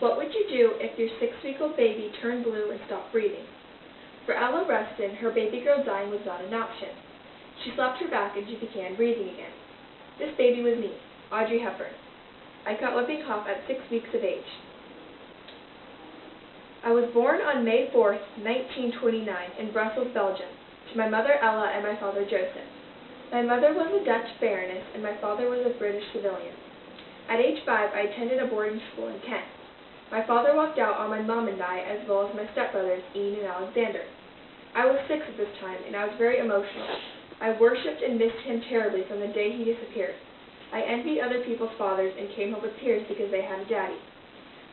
What would you do if your 6-week-old baby turned blue and stopped breathing? For Ella Rustin, her baby girl dying was not an option. She slapped her back and she began breathing again. This baby was me, Audrey Hepburn. I caught whooping cough at 6 weeks of age. I was born on May 4th, 1929, in Brussels, Belgium, to my mother Ella and my father Joseph. My mother was a Dutch baroness and my father was a British civilian. At age 5, I attended a boarding school in Kent. My father walked out on my mom and I, as well as my stepbrothers, Ian and Alexander. I was 6 at this time, and I was very emotional. I worshipped and missed him terribly from the day he disappeared. I envied other people's fathers and came home with tears because they had a daddy.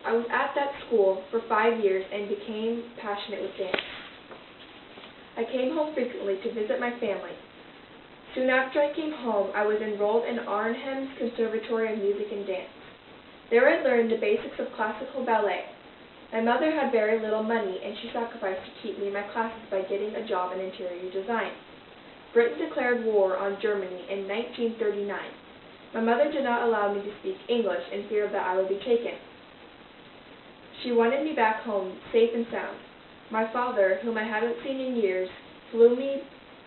I was at that school for 5 years and became passionate with dance. I came home frequently to visit my family. Soon after I came home, I was enrolled in Arnhem's Conservatory of Music and Dance. There I learned the basics of classical ballet. My mother had very little money, and she sacrificed to keep me in my classes by getting a job in interior design. Britain declared war on Germany in 1939. My mother did not allow me to speak English in fear that I would be taken. She wanted me back home, safe and sound. My father, whom I hadn't seen in years, flew me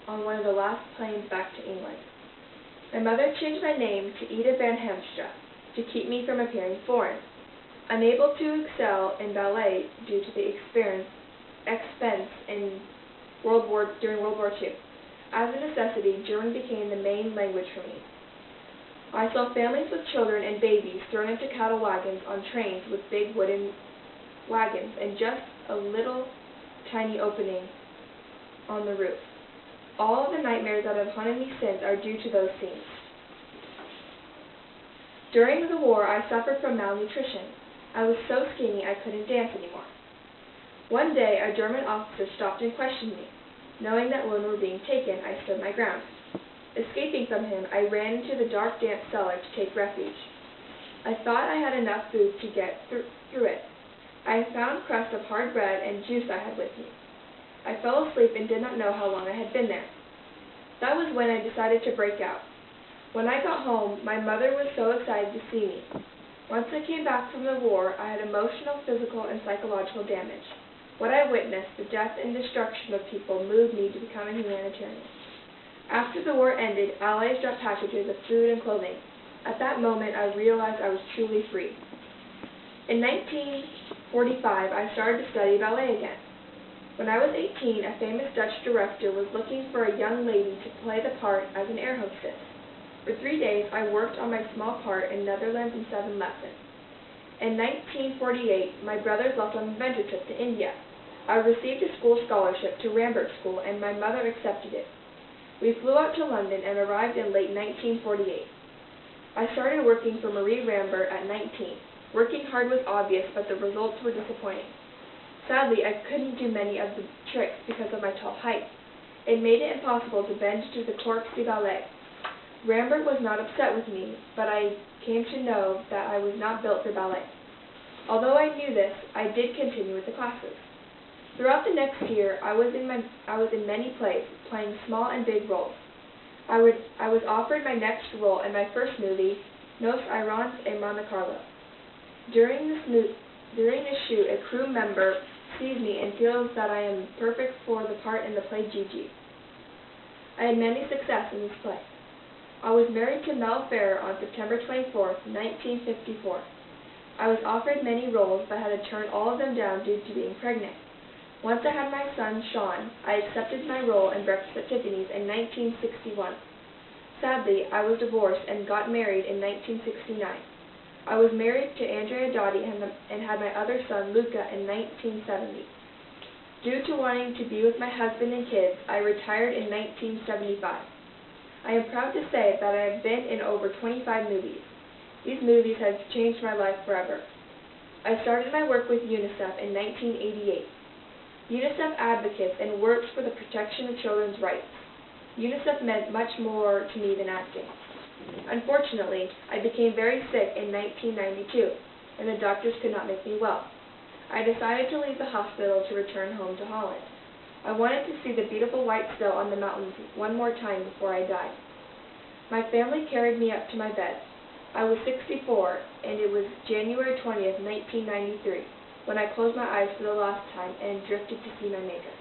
on one of the last planes back to England. My mother changed my name to Ida van Hemstra to keep me from appearing foreign. Unable to excel in ballet due to the expense in during World War II. As a necessity, German became the main language for me. I saw families with children and babies thrown into cattle wagons on trains with big wooden wagons and just a little tiny opening on the roof. All of the nightmares that have haunted me since are due to those scenes. During the war, I suffered from malnutrition. I was so skinny I couldn't dance anymore. One day, a German officer stopped and questioned me. Knowing that women were being taken, I stood my ground. Escaping from him, I ran into the dark, damp cellar to take refuge. I thought I had enough food to get through it. I found crusts of hard bread and juice I had with me. I fell asleep and did not know how long I had been there. That was when I decided to break out. When I got home, my mother was so excited to see me. Once I came back from the war, I had emotional, physical, and psychological damage. What I witnessed, the death and destruction of people, moved me to become a humanitarian. After the war ended, Allies dropped packages of food and clothing. At that moment, I realized I was truly free. In 1945, I started to study ballet again. When I was 18, a famous Dutch director was looking for a young lady to play the part as an air hostess. For 3 days, I worked on my small part in Netherlands and 7 lessons. In 1948, my brothers left on an adventure trip to India. I received a school scholarship to Rambert School, and my mother accepted it. We flew out to London and arrived in late 1948. I started working for Marie Rambert at 19. Working hard was obvious, but the results were disappointing. Sadly, I couldn't do many of the tricks because of my tall height. It made it impossible to bend to the corps de ballet. Rambert was not upset with me, but I came to know that I was not built for ballet. Although I knew this, I did continue with the classes. Throughout the next year, I was in many plays, playing small and big roles. I was offered my next role in my first movie, Nos Irons en Monte Carlo. During the shoot, a crew member sees me and feels that I am perfect for the part in the play Gigi. I had many success in this play. I was married to Mel Ferrer on September 24, 1954. I was offered many roles, but had to turn all of them down due to being pregnant. Once I had my son, Sean, I accepted my role in Breakfast at Tiffany's in 1961. Sadly, I was divorced and got married in 1969. I was married to AH.AVI and had my other son, Luca, in 1970. Due to wanting to be with my husband and kids, I retired in 1975. I am proud to say that I have been in over 25 movies. These movies have changed my life forever. I started my work with UNICEF in 1988. UNICEF advocates and works for the protection of children's rights. UNICEF meant much more to me than acting. Unfortunately, I became very sick in 1992, and the doctors could not make me well. I decided to leave the hospital to return home to Holland. I wanted to see the beautiful white snow on the mountains one more time before I died. My family carried me up to my bed. I was 64, and it was January 20th, 1993, when I closed my eyes for the last time and drifted to see my Maker.